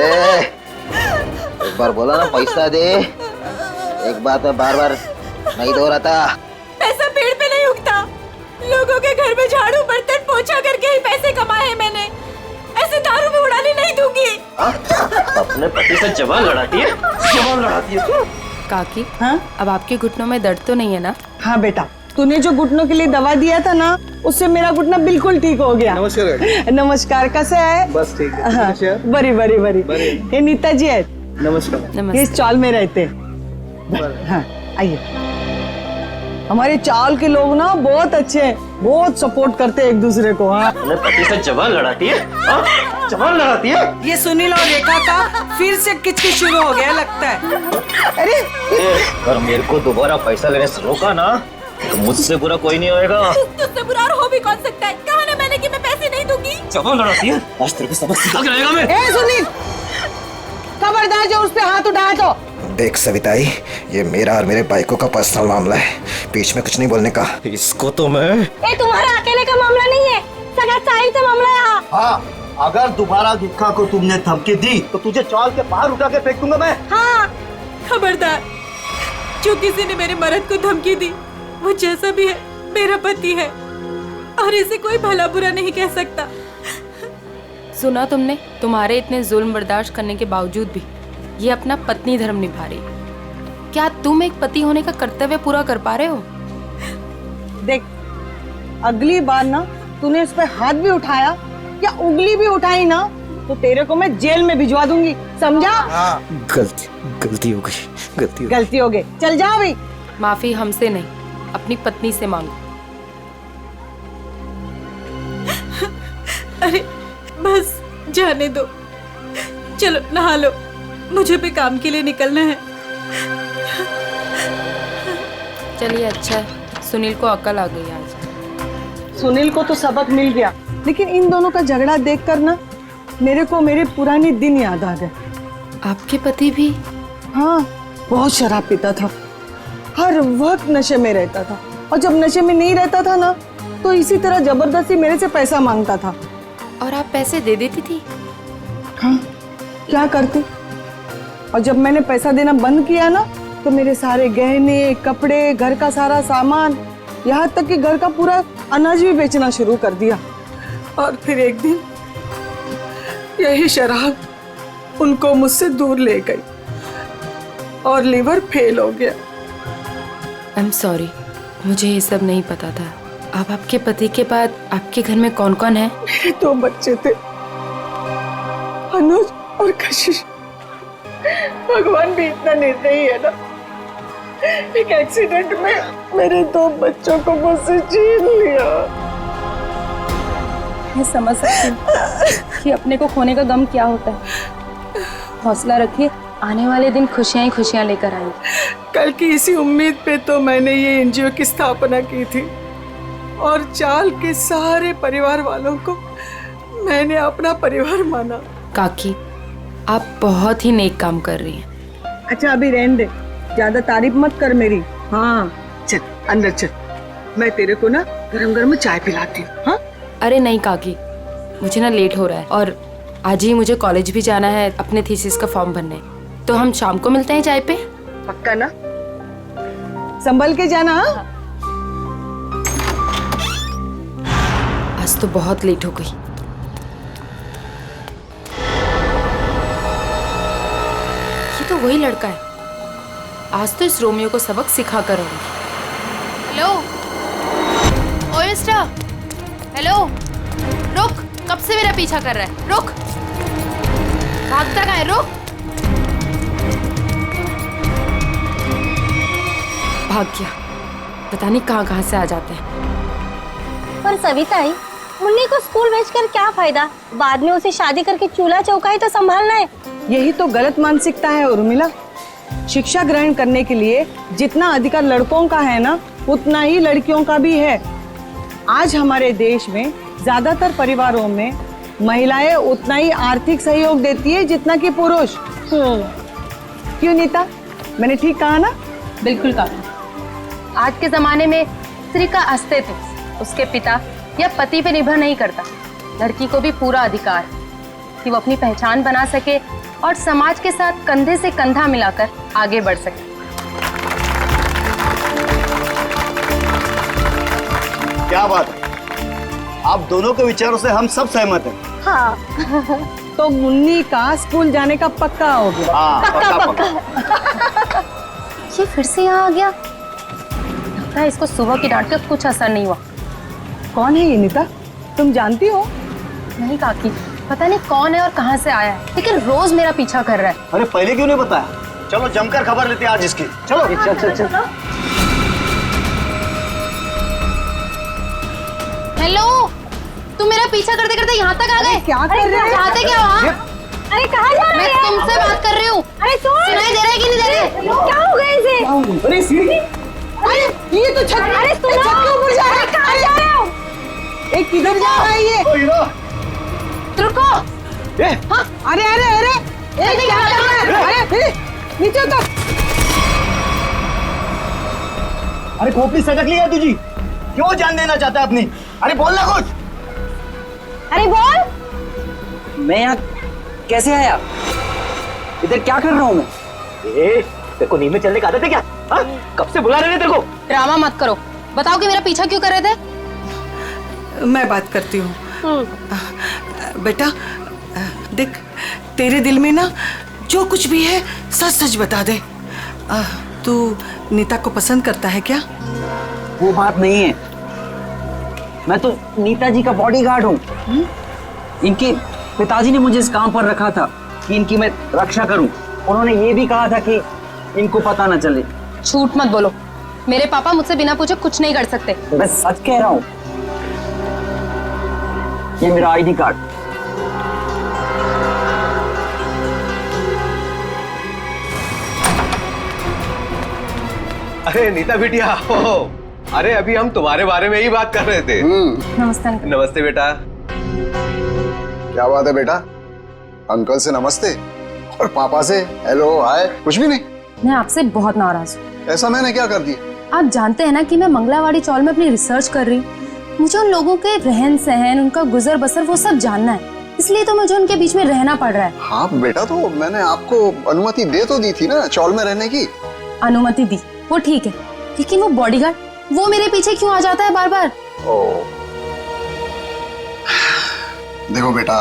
एक बार बोला ना पैसा दे, एक बात मैं बार बार नहीं दोहराता। पैसा पेड़ पे नहीं उगता। लोगों के घर में झाड़ू बर्तन पोछा करके ही पैसे कमाए हैं मैंने। ऐसे दारू में उड़ाने नहीं दूंगी। अपने पति से जवान लड़ाती है, जवान लड़ाती है। काकी, हाँ? अब आपके घुटनों में दर्द तो नहीं है ना? हाँ बेटा, तूने जो घुटनों के लिए दवा दिया था ना, उससे मेरा घुटना बिल्कुल ठीक हो गया। नमस्कार। नमस्कार, कैसे है? बस ठीक है। हाँ, बड़ी बड़ी बड़ी। ये नीता जी है, नमस्कार। ये नमस्ते। इस चौल में रहते हैं। हाँ, आइए। हमारे चावल के लोग ना बहुत अच्छे हैं, बहुत सपोर्ट करते हैं एक दूसरे को। हाँ, अपने पति से जवान लड़ाती है, जवान लड़ाती है। ये सुनील और रेखा का फिर से किचकिच शुरू हो गया लगता है। अरे अगर मेरे को दोबारा पैसा लेने से रोका ना, तो मुझसे बुरा कोई नहीं होएगा। तुझसे बुरा और हो भी कौन सकता है? कहा ना मैंने कि मैं पैसे नहीं दूंगी। जवान लड़ाती है, आज तेरे को सबक सिखा के रहेगा मैं। ए सुनील, खबरदार जो उस पे हाथ उठाया तो। देख सविताई, ये मेरा और मेरे बाइकों का पर्सनल मामला है, बीच में कुछ नहीं बोलने का। इसको तो मैं ये तुम्हारा अकेले का मामला नहीं है, सगा साहिल से मामला है। यहाँ हाँ, अगर दोबारा गिक्का को तुमने धमकी दी तो तुझे चाल के बाहर उठा के फेंक दूंगा मैं। हाँ, खबरदार, जो किसी ने मेरे मर्द को धमकी दी, वो जैसा भी है मेरा पति है और इसे कोई भला बुरा नहीं कह सकता। सुना तुमने? तुम्हारे इतने जुल्म बर्दाश्त करने के बावजूद भी ये अपना पत्नी धर्म निभा रही। क्या तुम एक पति होने का कर्तव्य पूरा कर पा रहे हो? देख, अगली बार ना तूने इस पे हाथ भी उठाया या उंगली भी उठाई ना, तो तेरे को मैं जेल में भिजवा दूंगी, समझा? गलती हो गई। गलती हो गई, चल जा अभी। माफी हमसे नहीं, अपनी पत्नी से मांगो। अरे बस जाने दो, चलो नहा लो, मुझे भी काम के लिए निकलना है। चलिए, अच्छा है, सुनील को अकल आ गई आज। सुनील को तो सबक मिल गया, लेकिन इन दोनों का झगड़ा देखकर ना मेरे को मेरे पुराने दिन याद आ गए। आपके पति भी? हाँ, बहुत शराब पीता था, हर वक्त नशे में रहता था, और जब नशे में नहीं रहता था ना, तो इसी तरह जबरदस्ती मेरे से पैसा मांगता था। और आप पैसे दे देती थी? हाँ, क्या करती? और जब मैंने पैसा देना बंद किया ना, तो मेरे सारे गहने, कपड़े, घर का सारा सामान, यहाँ तक कि घर का पूरा अनाज भी बेचना शुरू कर दिया। और फिर एक दिन यही शराब उनको मुझसे दूर ले गई और लीवर फेल हो गया। आई एम सॉरी, मुझे ये सब नहीं पता था। अब आपके पति के बाद आपके घर में कौन कौन है? मेरे 2 बच्चे थे, अनुज और कशिश। भगवान भी इतना निर्दयी है ना, एक एक्सीडेंट में मेरे 2 बच्चों को मुझसे छीन लिया। मैं समझ सकती हूँ कि अपने को खोने का गम क्या होता है। हौसला रखिए, आने वाले दिन खुशियाँ ही खुशियाँ लेकर आएंगे। कल की इसी उम्मीद पे तो मैंने ये एनजीओ की स्थापना की थी, और चाल के सारे परिवार वालों को मैंने अपना परिवार माना। काकी, आप बहुत ही नेक काम कर रही हैं। अच्छा अभी रहने दे, ज्यादा तारीफ मत कर मेरी। हाँ चल अंदर चल, मैं तेरे को ना गरम गरम चाय पिलाती हूँ। हाँ अरे नहीं काकी, मुझे ना लेट हो रहा है और आज ही मुझे कॉलेज भी जाना है अपने थीसिस का फॉर्म भरने। तो हम शाम को मिलते हैं चाय पे? पक्का ना? संभल के जाना। आज तो बहुत लेट हो गई। ये तो वही लड़का है, आज तो इस रोमियो को सबक सिखा कर आऊंगी। हेलो ओए मिस्टर, हेलो, रुक, कब से मेरा पीछा कर रहा है? रुक, भागता कहाँ है? रुक। भाग गया, पता नहीं कहाँ कहाँ से आ जाते हैं। पर सविताई, मुन्नी को स्कूल भेजकर क्या फायदा? बाद में उसे शादी करके चूल्हा चौका ही तो संभालना है। यही तो गलत मानसिकता है उर्मिला। शिक्षा ग्रहण करने के लिए जितना अधिकार लड़कों का है ना, उतना ही लड़कियों का भी है। आज हमारे देश में ज्यादातर परिवारों में महिलाएं उतना ही आर्थिक सहयोग देती है जितना कि पुरुष। क्यों नीता, मैंने ठीक कहा ना? बिल्कुल काकी। आज के जमाने में स्त्री का अस्तित्व उसके पिता या पति पे निर्भर नहीं करता, लड़की को भी पूरा अधिकार। कि वो अपनी पहचान बना सके और समाज के साथ कंधे से कंधा मिलाकर आगे बढ़ सके। क्या बात है, आप दोनों के विचारों से हम सब सहमत हैं। हाँ तो मुन्नी का स्कूल जाने का पक्का हो गया। हाँ, पक्का। ये फिर से यहाँ आ गया। लगता है इसको सुबह की डांट का कुछ असर नहीं हुआ। कौन है ये नीता, तुम जानती हो? नहीं काकी, पता नहीं कौन है और कहाँ से आया है, लेकिन रोज मेरा पीछा कर रहा है। अरे पहले क्यों नहीं बताया? चलो जमकर खबर लेते हैं आज इसकी। चलो चल। हेलो, तुम मेरा पीछा करते करते यहाँ तक आ गए। क्या कर रहे हो? चाहते क्या हो? हाँ? अरे कहाँ जा रहे मैं हैं? तुमसे बात कर रही हूँ। अरे सुनाई दे रहा है कि नहीं दे रहा है? क्या हो गया इसे? अरे सीढ़ी, अरे ये तो छत, अरे सुनो, छत के ऊपर जा रहा है। कहाँ जा रहे हो? एक किधर जा रहा है ये? रुको। अरे अरे अरे एक क्या कर रहा है? अरे नीचे उतर। अरे खोपड़ी सटक लिया तुझी, क्यों जान देना चाहता है अपनी? अरे बोलना कुछ। अरे बोल। मैं यहाँ कैसे आया? इधर क्या कर रहा हूँ मैं? तेरे को नींद में चलने का आदत है क्या? हाँ? कब से बुला रहे थे तेरे को? ड्रामा मत करो, बताओ कि मेरा पीछा क्यों कर रहे थे? मैं बात करती हूँ। बेटा देख, तेरे दिल में ना जो कुछ भी है सच सच बता दे। तू नीता को पसंद करता है क्या? वो बात नहीं है, मैं तो नीता जी का बॉडीगार्ड हूँ। इनके पिताजी ने मुझे इस काम पर रखा था कि इनकी मैं रक्षा करूं। उन्होंने ये भी कहा था कि इनको पता न चले। झूठ मत बोलो, मेरे पापा मुझसे बिना पूछे कुछ नहीं कर सकते। मैं सच कह रहा हूँ, ये मेरा आईडी कार्ड। अरे नीता बिटिया, अरे अभी हम तुम्हारे बारे में ही बात कर रहे थे। नमस्ते अंकल। नमस्ते बेटा। क्या बात है बेटा, अंकल से नमस्ते और पापा से हेलो हाय कुछ भी नहीं? मैं आपसे बहुत नाराज हूँ। ऐसा मैंने क्या कर दिया? आप जानते हैं ना कि मैं मंगलावाड़ी चौल में अपनी रिसर्च कर रही हूँ। मुझे उन लोगों के रहन सहन, उनका गुजर बसर वो सब जानना है, इसलिए तो मुझे उनके बीच में रहना पड़ रहा है। हाँ बेटा, तो मैंने आपको अनुमति दे तो दी थी ना चौल में रहने की। अनुमति दी वो ठीक है, लेकिन वो बॉडीगार्ड वो मेरे पीछे क्यों आ जाता है बार बार? देखो बेटा,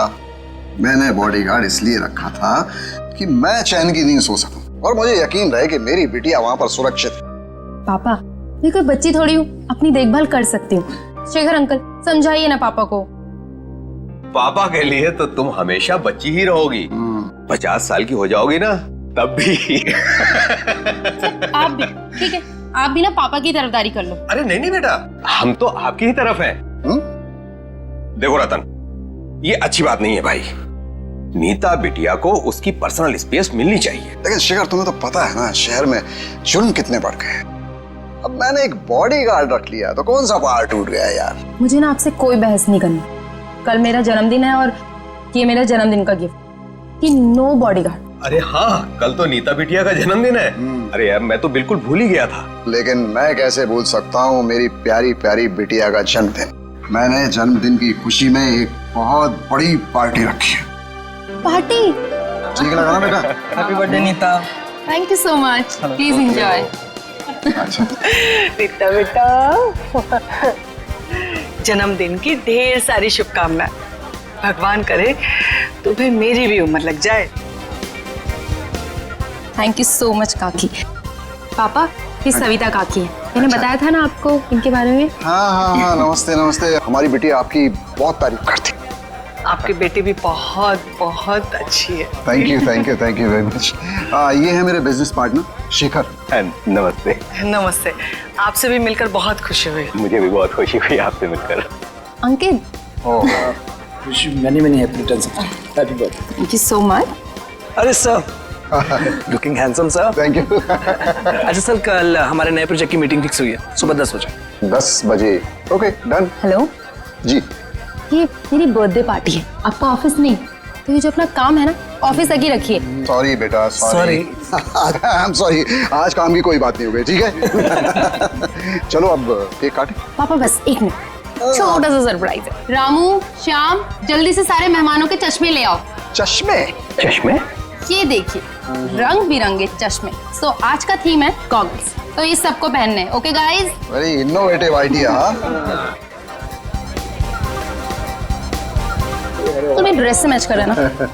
मैंने बॉडीगार्ड इसलिए रखा था कि मैं चैन की नींद सो सकूं और मुझे यकीन रहे कि मेरी बिटिया वहां पर सुरक्षित है। पापा, मैं कोई बच्ची थोड़ी हूँ, अपनी देखभाल कर सकती हूँ। शेखर अंकल, समझाइए ना पापा को। पापा के लिए तो तुम हमेशा बच्ची ही रहोगी। 50 साल की हो जाओगी ना तब भी। आप भी ठीक है, आप भी ना पापा की तरफदारी कर लो। अरे नहीं बेटा, हम तो आपकी ही तरफ हैं। देखो रतन, ये अच्छी बात नहीं है भाई। नीता बिटिया को उसकी पर्सनल स्पेस मिलनी चाहिए। लेकिन शेखर, तुम्हें तो पता है ना शहर में जुर्म कितने बढ़ गए। अब मैंने एक बॉडीगार्ड रख लिया तो कौन सा पहाड़ टूट गया यार। मुझे ना आपसे कोई बहस नहीं करनी। कल मेरा जन्मदिन है और ये मेरा जन्मदिन का गिफ्ट कि नो बॉडीगार्ड। अरे हाँ, कल तो नीता बिटिया का जन्मदिन है। अरे यार, मैं तो बिल्कुल भूल ही गया था। लेकिन मैं कैसे भूल सकता हूँ मेरी प्यारी प्यारी बिटिया का जन्मदिन। मैंने जन्मदिन की खुशी में एक बहुत बड़ी पार्टी रखी है। पार्टी? ठीक लगा ना बेटा? Happy birthday Neeta. Thank you so much, please enjoy. Neeta बेटा, जन्मदिन की ढेर सारी शुभकामनाएं। भगवान करे तुम्हें मेरी भी उम्र लग जाए। थैंक यू सो मच काकी। पापा, ये सविता काकी है, मैंने बताया था ना आपको इनके बारे में। हाँ, नमस्ते नमस्ते। हमारी बिटिया आपकी बहुत तारीफ करती। आपकी बेटी भी बहुत बहुत अच्छी है। Thank you very much. ये है मेरे बिजनेस पार्टनर शेखर। नमस्ते। नमस्ते, आपसे भी मिलकर बहुत खुशी हुई। मुझे भी बहुत खुशी हुई आपसे मिलकर। Ankit, many happy returns of happy birthday. Thank you so much. अरे sir, looking handsome sir. Thank you. अच्छा सर, कल हमारे नए प्रोजेक्ट की मीटिंग फिक्स हुई है सुबह 10 बजे। 10 बजे? Okay done. हेलो जी, ये मेरी बर्थडे पार्टी है, आपका ऑफिस नहीं, तो ये जो अपना काम है ना ऑफिस तक ही रखिए। सॉरी बेटा, सॉरी। आई एम सॉरी, आज काम की कोई बात नहीं हो गई, ठीक है। चलो अब केक काटें। पापा बस एक मिनट, छोटा सा सरप्राइज है। रामू, श्याम, जल्दी से सारे मेहमानों के चश्मे ले आओ। चश्मे? चश्मे? ये देखिए, रंग बिरंगे चश्मे। सो आज का थीम है गॉगल्स, तो ये सबको पहनने हैं। Okay guys? Very innovative idea. तुम्हें ड्रेस से मैच कर रहा है ना?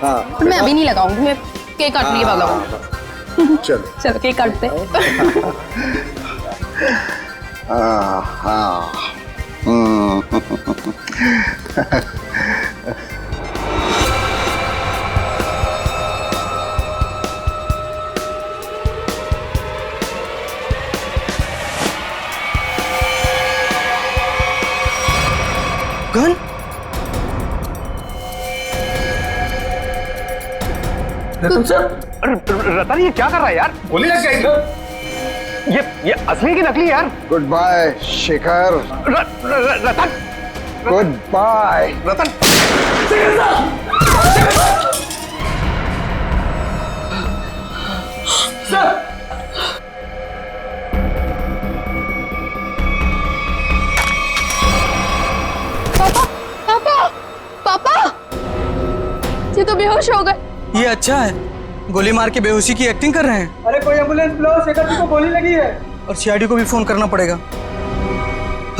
हाँ। मैं अभी नहीं लगाऊंगी, मैं केक काटने के बाद लगाऊंगी। चलो चलो केक काटते हैं। हाँ। गन? रतन ये क्या कर रहा है यार? गोली लग जाएगी। ये असली की नकली यार? Good bye Shekhar. Ratan, good bye Ratan. पापा, ये तो बेहोश हो गए। ये अच्छा है, गोली मार के बेहोशी की एक्टिंग कर रहे हैं। अरे कोई एम्बुलेंस बुलाओ, शेखर जी को गोली लगी है। और सीआईडी को भी फोन करना पड़ेगा।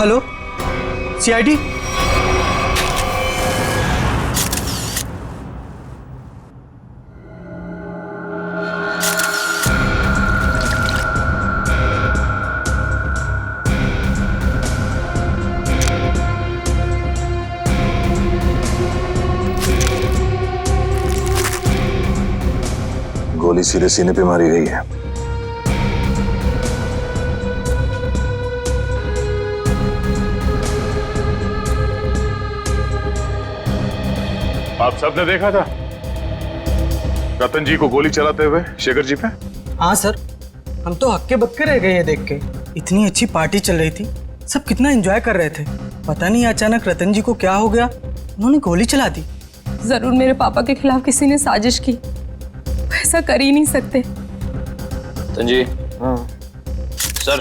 Hello CID? गोली सीधे सीने पे मारी गई है। आप सबने देखा था रतन जी को गोली चलाते हुए शेखर जी पे? हाँ सर, हम तो हक्के बक्के रह गए ये देख के। इतनी अच्छी पार्टी चल रही थी, सब कितना एंजॉय कर रहे थे। पता नहीं अचानक रतन जी को क्या हो गया, उन्होंने गोली चला दी। जरूर मेरे पापा के खिलाफ किसी ने साजिश की। ऐसा कर ही नहीं सकते। रतन जी। सर।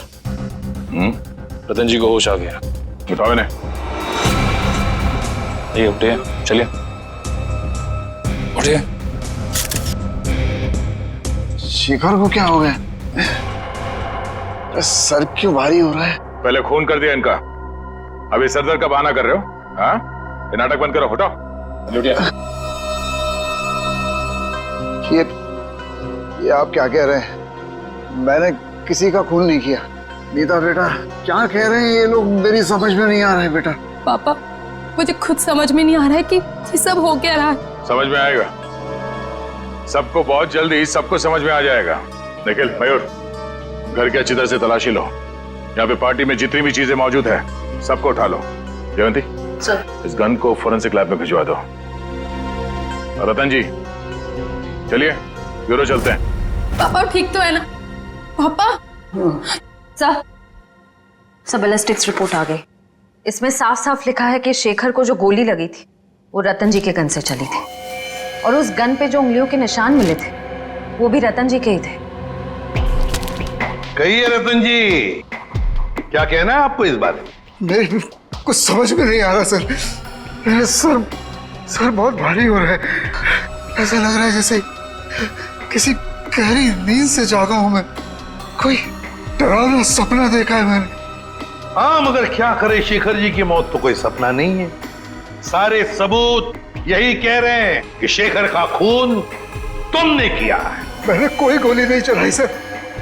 रतन जी को होश आ गया। बताओ इन्हें। ये उठिए, चलिए उठिए। शेखर को क्या हो गया? सर क्यों भारी हो रहा है? पहले खून कर दिया इनका, अभी सर दर्द का बहाना कर रहे हो? हाँ, ये नाटक बंद करो, हटाओ। उठिए। ये आप क्या कह रहे हैं? मैंने किसी का खून नहीं किया। नीता बेटा क्या कह रहे हैं ये लोग? मेरी समझ में नहीं आ रहा है बेटा। पापा, मुझे खुद समझ में नहीं आ रहा है कि ये सब हो क्या रहा है। समझ में आएगा, सबको बहुत जल्दी सबको समझ में आ जाएगा। निखिल, मयूर, घर की अच्छी तरह से तलाशी लो। यहाँ पे पार्टी में जितनी भी चीजें मौजूद है सबको उठा लो। जयंती सर, इस गन को फोरेंसिक लैब में भिजवा दो। रतन जी चलिए ब्यूरो चलते हैं। पापा ठीक तो है ना? पापा सर बैलिस्टिक्स रिपोर्ट आ गई। इसमें साफ साफ लिखा है कि शेखर को जो गोली लगी थी वो रतन जी के गन से चली थी, और उस गन पे जो उंगलियों के निशान मिले थे वो भी रतन जी के ही थे। कहिए रतन जी, क्या कहना है आपको इस बारे में? मेरे कुछ समझ में नहीं आ रहा सर। मेरा सर बहुत भारी हो रहा है। ऐसा लग रहा है जैसे किसी गहरी नींद से जागा हूं मैं। कोई डरावना सपना देखा है मैंने। हाँ, मगर क्या करे, शेखर जी की मौत तो कोई सपना नहीं है। सारे सबूत यही कह रहे हैं कि शेखर का खून तुमने किया है। मैंने कोई गोली नहीं चलाई सर।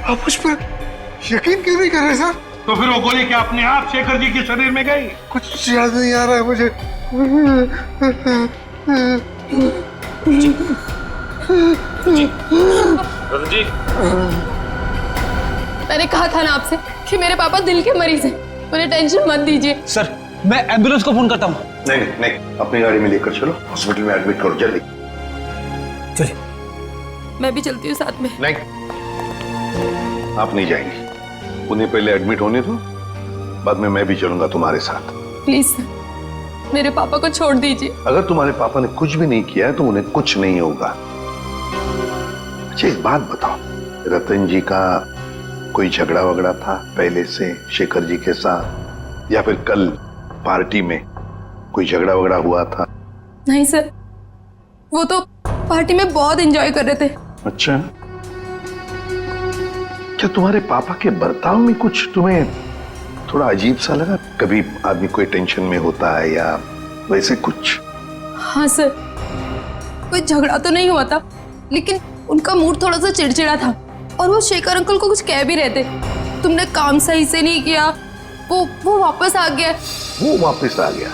आप मुझ पर यकीन क्यों नहीं कर रहे सर? तो फिर वो गोली क्या अपने आप शेखर जी के शरीर में गई? कुछ याद नहीं आ रहा है मुझे। रतन जी, मैंने कहा था ना आपसे कि मेरे पापा दिल के मरीज हैं, उन्हें टेंशन मत दीजिए। सर मैं एम्बुलेंस को फोन करता हूँ। नहीं, अपनी गाड़ी में लेकर चलो, हॉस्पिटल में एडमिट करो जल्दी। चलिए। मैं भी चलती हूँ साथ में। नहीं, आप नहीं जाएंगी। उन्हें पहले एडमिट होने दो, बाद में मैं भी चलूंगा तुम्हारे साथ। प्लीज सर, मेरे पापा को छोड़ दीजिए। अगर तुम्हारे पापा ने कुछ भी नहीं किया है तो उन्हें कुछ नहीं होगा। अच्छा एक बात बताओ, रतन जी का कोई झगड़ा वगड़ा था पहले से शेखर जी के साथ, या फिर कल पार्टी में कोई झगड़ा वगड़ा हुआ था? नहीं सर, वो तो पार्टी में बहुत एंजॉय कर रहे थे। अच्छा, क्या तुम्हारे पापा के बर्ताव में कुछ तुम्हें थोड़ा अजीब सा लगा? कभी आदमी कोई टेंशन में होता है या वैसे कुछ? हाँ सर, कोई झगड़ा तो नहीं हुआ था, लेकिन उनका मूड थोड़ा सा चिड़चिड़ा था और वो शेखर अंकल को कुछ कह भी रहे थे, तुमने काम सही से नहीं किया। वो वापस आ गया। वो वापस आ गया?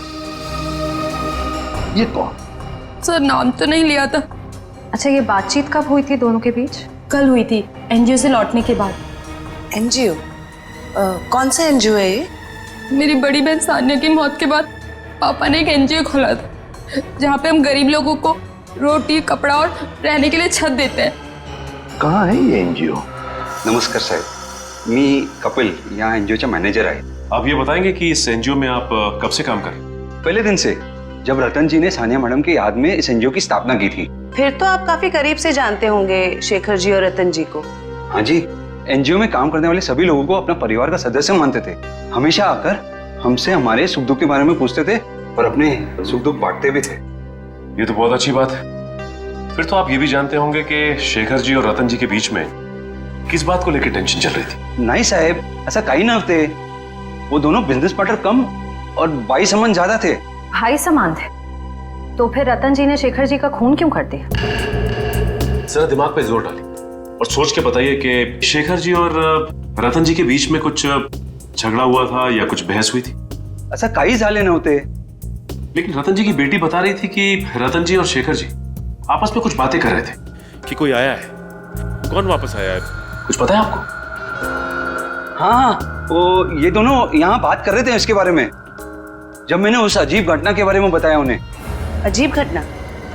ये कौन? सर नाम तो नहीं लिया था। अच्छा, ये बातचीत कब हुई थी दोनों के बीच? कल हुई थी, एनजीओ से लौटने के बाद। एनजीओ? कौन सा एनजीओ है ये? मेरी बड़ी बहन सानिया की मौत के बाद पापा ने एक एनजीओ खोला था, जहाँ पे हम गरीब लोगों को रोटी, कपड़ा और रहने के लिए छत देते हैं। कहाँ है ये एनजीओ? नमस्कार साहेब, मी कपिल, यहाँ एनजीओ मॅनेजर आहे। आप ये बताएंगे कि इस एनजीओ में आप कब से काम कर रहे हैं? पहले दिन से, जब रतन जी ने सानिया मैडम की याद में इस एनजीओ की स्थापना की थी। फिर तो आप काफी करीब से जानते होंगे शेखर जी और रतन जी को। हाँ जी, एनजीओ में काम करने वाले सभी लोगों को अपना परिवार का सदस्य मानते थे। हमेशा आकर हमसे हमारे सुख दुख के बारे में पूछते थे और अपने सुख दुख बांटते भी थे। ये तो बहुत अच्छी बात है। फिर तो आप ये भी जानते होंगे कि शेखर जी और रतन जी के बीच में किस बात को लेकर टेंशन चल रही थी? नहीं साहब, ऐसा कहीं ना थे। वो दोनों बिजनेस पार्टनर कम और भाई संबंध ज्यादा थे। भाई समान थे? तो फिर रतन जी ने शेखर जी का खून क्यों कर दिया? जरा दिमाग पे जोर डालिए और सोच के बताइए कि शेखर जी और रतन जी के बीच में कुछ झगड़ा हुआ था या कुछ बहस हुई थी? ऐसा कई झाले नव्हते। लेकिन रतन जी की बेटी बता रही थी कि रतन जी और शेखर जी आपस में कुछ बातें कर रहे थे कि कोई आया है। कौन वापस आया है, कुछ पता है आपको? हाँ, वो ये दोनों यहाँ बात कर रहे थे इसके बारे में, जब मैंने उस अजीब घटना के बारे में बताया उन्हें। अजीब घटना?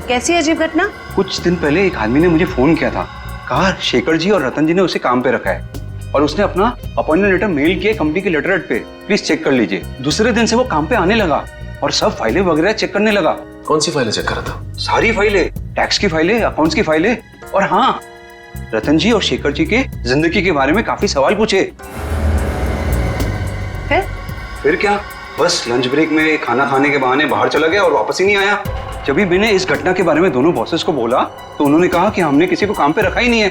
कैसी अजीब घटना? कुछ दिन पहले एक आदमी ने मुझे फोन किया था, कहा शेखर जी और रतन जी ने उसे काम पे रखा है और उसने अपना अपॉइंटमेंट लेटर मेल किया कंपनी के लेटर हेड पे, प्लीज चेक कर लीजिए। दूसरे दिन से वो काम पे आने लगा और सब फाइलें वगैरह चेक करने लगा। कौन सी फाइलें चेक कर रहा था? सारी फाइलें, टैक्स की फाइलें, अकाउंट्स की फाइलें, और हाँ, रतन जी और शेखर जी के जिंदगी के बारे में काफी सवाल पूछे। फिर क्या, बस लंच ब्रेक में खाना खाने के बहाने बाहर चला गया और वापस ही नहीं आया। जब भी मैंने इस घटना के बारे में दोनों बॉसेस को बोला तो उन्होंने कहा कि हमने किसी को काम पे रखा ही नहीं है।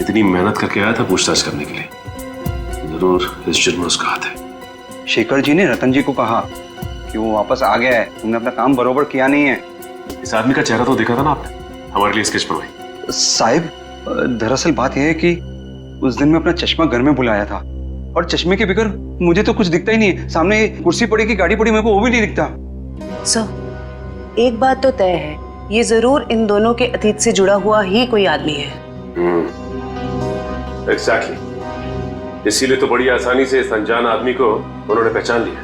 इतनी मेहनत करके आया था पूछताछ करने के लिए, जरूर इस जुर्म में उसका हाथ है। शेखर जी ने रतन जी को कहा कि वो वापस आ गया है, तुमने अपना काम बरोबर किया नहीं है। इस आदमी का चेहरा तो देखा था ना आपने, हमारे लिए स्केच बनवाई। साहिब, दरअसल बात यह है कि उस दिन मैं अपना चश्मा घर में भुलाया था और चश्मे के बगैर मुझे तो कुछ दिखता ही नहीं है। सामने कुर्सी पड़ी की गाड़ी पड़ी, मेरे को वो भी नहीं दिखता। सर, एक बात तो तय है, ये जरूर इन दोनों के अतीत से जुड़ा हुआ ही कोई आदमी है। एग्जैक्टली, इसीलिए तो बड़ी आसानी से इस अनजान आदमी को उन्होंने पहचान लिया।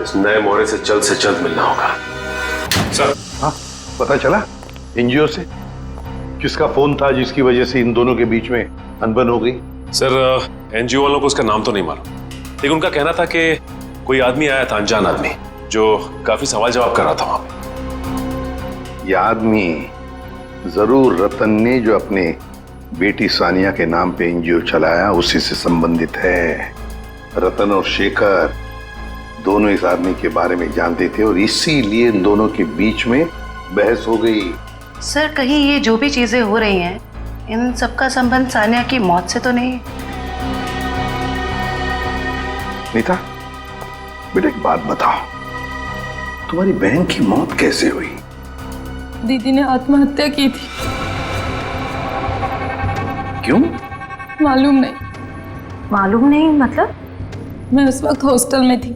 इस नए मोहरे से जल्द मिलना होगा। सर, हाँ, पता चला एनजीओ से किसका फोन था जिसकी वजह से इन दोनों के बीच में अनबन हो गई? सर, एनजीओ वालों को उसका नाम तो नहीं मालूम, लेकिन उनका कहना था कि कोई आदमी आया था, अनजान आदमी, जो काफी सवाल जवाब कर रहा था वहां पे। यह आदमी जरूर रतन ने जो अपने बेटी सानिया के नाम पे एनजीओ चलाया उसी से संबंधित है। रतन और शेखर दोनों इस आदमी के बारे में जानते थे और इसीलिए इन दोनों के बीच में बहस हो गई। सर, कहीं ये जो भी चीजें हो रही हैं, इन सबका संबंध सानिया की मौत से तो नहीं? नीता, बेटा एक बात बताओ, तुम्हारी बहन की मौत कैसे हुई? दीदी ने आत्महत्या की थी। क्यों? मालूम नहीं। मालूम नहीं मतलब? मैं उस वक्त हॉस्टल में थी,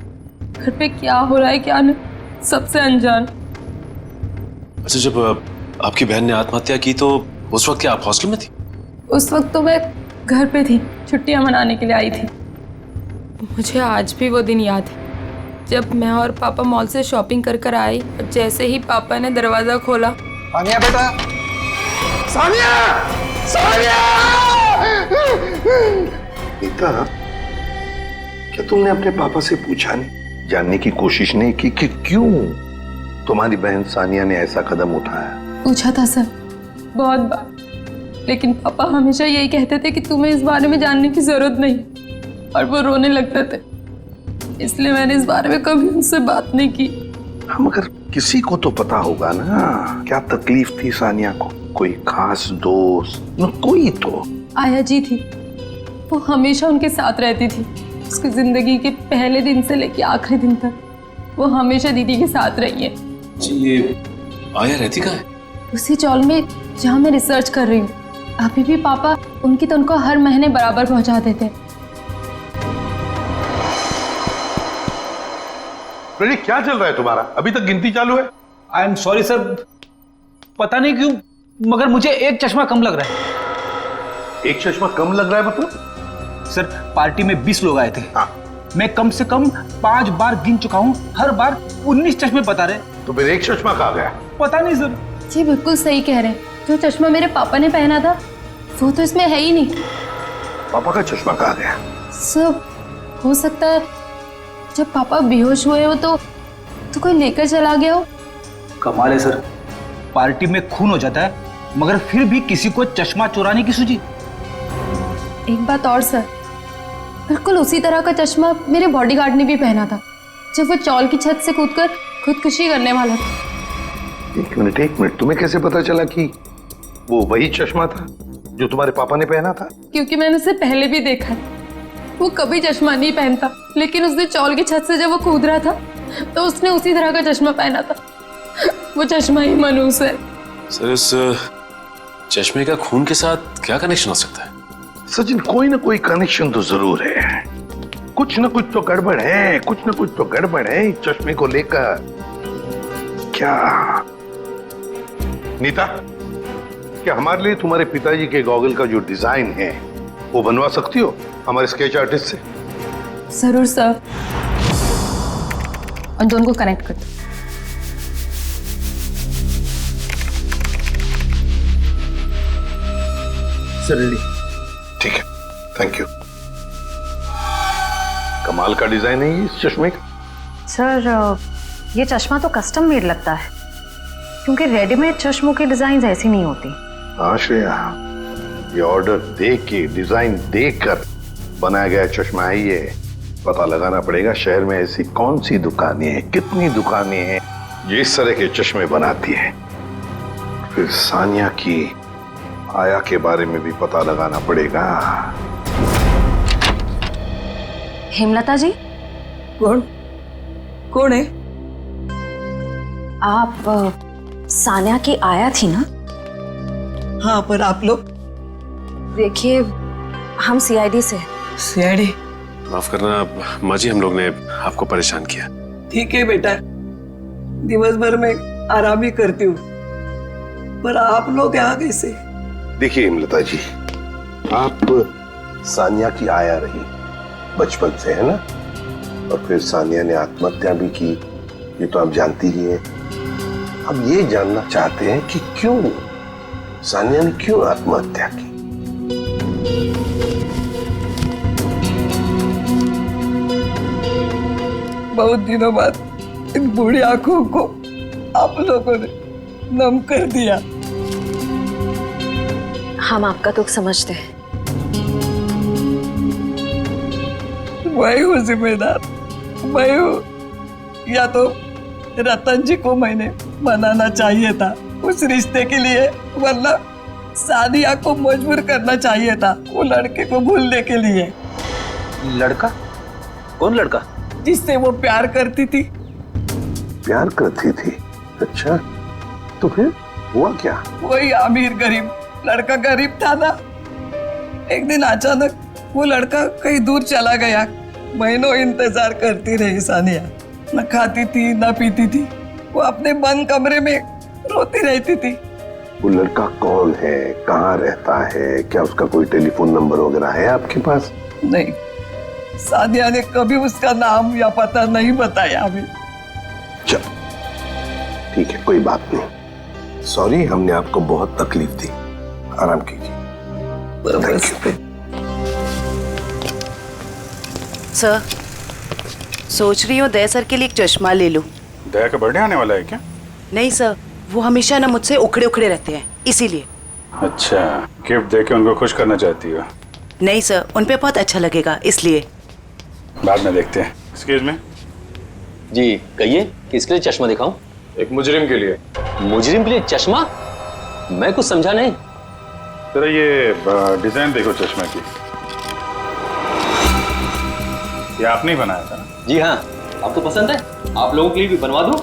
घर पे क्या हो रहा है क्या नहीं, सबसे अनजान। अच्छा, जब आपकी बहन ने आत्महत्या की तो उस वक्त क्या आप हॉस्टल में थी? उस वक्त तो मैं घर पे थी, छुट्टियां मनाने के लिए आई थी। मुझे आज भी वो दिन याद है जब मैं और पापा मॉल से शॉपिंग कर आए और जैसे ही पापा ने दरवाजा खोला। सानिया बेटा, सानिया, सानिया! नीता, क्या तुमने अपने पापा से पूछा नहीं, जानने की कोशिश नहीं की कि क्यों तुम्हारी बहन सानिया ने ऐसा कदम उठाया? पूछा था सर, बहुत बार, लेकिन पापा हमेशा यही कहते थे कि तुम्हें इस बारे में जानने की जरूरत नहीं, और वो रोने लगते थे। इसलिए मैंने इस बारे में कभी उनसे बात नहीं की। मगर किसी को तो पता होगा ना क्या तकलीफ थी सानिया को। कोई खास दोस्त न कोई तो। आया जी थी, वो हमेशा उनके साथ रहती थी। उसकी जिंदगी के पहले दिन से लेके आखिरी दिन तक वो हमेशा दीदी के साथ रही है। जी ये आया रहती कहाँ है? उसी चौल में जहाँ मैं रिसर्च कर रही हूँ। अभी भी पापा उनकी तनख्वाह हर महीने बराबर पहुँचा देते। प्रदीप क्या चल रहा है तुम्हारा? अभी तक गिनती चालू है? आई एम सॉरी सर, पता नहीं क्यों मगर मुझे एक चश्मा कम लग रहा है। एक चश्मा कम लग रहा है मतलब? सर पार्टी में 20 लोग आए थे। हाँ। मैं कम से कम 5 बार गिन चुका हूँ, हर बार 19 चश्मे बता रहे। तो फिर एक चश्मा कहाँ गया? पता नहीं सर। जी बिल्कुल सही कह रहे हैं, जो चश्मा मेरे पापा ने पहना था वो तो इसमें है ही नहीं। पापा का चश्मा कहाँ गया? सब हो सकता है जब पापा बेहोश हुए हो तो कोई लेकर चला गया हो। कमाल है सर, पार्टी में खून हो जाता है मगर फिर भी किसी को चश्मा चुराने की सूझी। एक बात और सर, बिल्कुल उसी तरह का चश्मा मेरे बॉडीगार्ड ने भी पहना था जब वो चौल की छत से कूदकर खुदकुशी करने वाला था। एक मिनट, तुम्हें कैसे पता चला कि वो वही चश्मा था जो तुम्हारे पापा ने पहना था? क्योंकि मैंने उसे पहले भी देखा है। वो कभी चश्मा नहीं पहनता, लेकिन उसने चौल की छत से जब वो कूद रहा था तो उसने उसी तरह का चश्मा पहना था। वो चश्मा ही मनूस है। सर इस चश्मे का खून के साथ क्या कनेक्शन हो सकता है? सचिन कोई ना कोई कनेक्शन तो जरूर है। कुछ ना कुछ तो गड़बड़ है, कुछ ना कुछ तो गड़बड़ है इस चश्मे को लेकर। क्या नीता, क्या हमारे लिए तुम्हारे पिताजी के गॉगल का जो डिजाइन है वो बनवा सकती हो हमारे स्केच आर्टिस्ट से? जरूर सर। और दोनों को कनेक्ट कर दो। ठीक है, थैंक यू। कमाल का डिजाइन है ये इस चश्मे का। सर ये चश्मा तो कस्टम मेड लगता है, क्योंकि रेडीमेड चश्मों की डिजाइन ऐसी नहीं होती। हाँ श्रेया, ये ऑर्डर दे के डिजाइन देकर बनाया गया चश्मा है ये। पता लगाना पड़ेगा शहर में ऐसी कौन सी दुकानें हैं, कितनी दुकानें हैं जो इस तरह के चश्मे बनाती हैं। फिर सानिया की आया के बारे में भी पता लगाना पड़ेगा। हेमलता जी। कौन है? आप सानिया की आया थी ना? हाँ, पर आप लोग? देखिए हम सीआईडी से। सीआईडी? माफ करना माँ जी, हम लोग ने आपको परेशान किया। ठीक है बेटा, दिवस भर में आराम ही करती हूँ, पर आप लोग यहाँ कैसे? देखिए हिमलता जी, आप सानिया की आया रही बचपन से, है ना? और फिर सानिया ने आत्महत्या भी की, ये तो आप जानती ही हैं। हम ये जानना चाहते हैं कि क्यों सानिया ने क्यों आत्महत्या की। बहुत दिनों बाद इन बूढ़ी आंखों को आप लोगों ने नम कर दिया। हम आपका दुख समझते हैं। मैं हूँ जिम्मेदार, मैं हूँ। या तो रतन जी को मैंने मनाना चाहिए था उस रिश्ते के लिए, वरना सानिया को मजबूर करना चाहिए था वो लड़के को भूलने के लिए। लड़का? कौन लड़का? जिससे वो प्यार करती थी। प्यार करती थी? अच्छा, तो फिर हुआ क्या? वही अमीर गरीब लड़का गरीब था ना। एक दिन अचानक वो लड़का कहीं दूर चला गया। महीनों इंतजार करती रही सानिया, न खाती थी न पीती थी। वो अपने बंद कमरे में रोती रहती थी। वो लड़का कौन है, कहाँ रहता है, क्या उसका कोई टेलीफोन नंबर वगैरह है आपके पास? नहीं, सानिया ने कभी उसका नाम या पता नहीं बताया अभी। चल ठीक है, कोई बात नहीं। सॉरी, हमने आपको बहुत तकलीफ दी। आराम कीजिए। सर, सोच रही हूँ दया सर के लिए एक चश्मा ले लूं। दया का बर्थडे आने वाला है क्या? नहीं सर, वो हमेशा ना मुझसे उखड़े उखड़े रहते हैं, इसीलिए। अच्छा, गिफ्ट देके उनको खुश करना चाहती हो? नहीं सर, उन पे बहुत अच्छा लगेगा, इसलिए। बाद में देखते हैं। एक्सक्यूज मी, जी कहिए, किसके लिए चश्मा दिखाऊं? एक मुजरिम के लिए। मुजरिम के लिए चश्मा? मैं कुछ समझा नहीं। तेरा ये डिजाइन देखो चश्मे की, ये आपने ही बनाया था ना? जी हाँ, आपको पसंद है? आप लोगों के लिए भी बनवा दूं?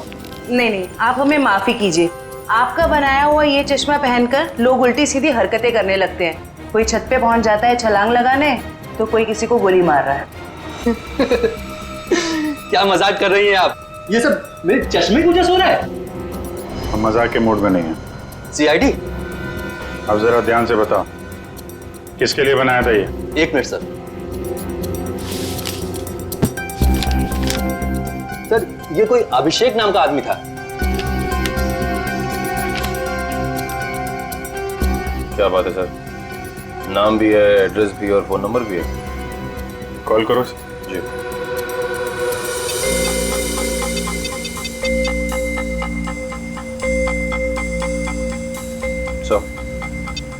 नहीं नहीं, आप हमें माफी कीजिए। आपका बनाया हुआ ये चश्मा पहनकर लोग उल्टी सीधी हरकतें करने लगते हैं। कोई छत पे पहुंच जाता है छलांग लगाने, तो कोई किसी को गोली मार रहा है। क्या मजाक कर रही हैं आप? ये सब मेरे चश्मे की वजह से हो रहा है? हम मजाक के मूड में नहीं है। सीआईडी, अब जरा ध्यान से बताओ, किसके लिए बनाया था ये? एक मिनट सर। सर, ये कोई अभिषेक नाम का आदमी था। क्या बात है सर, नाम भी है, एड्रेस भी और फोन नंबर भी है। कॉल करो जी।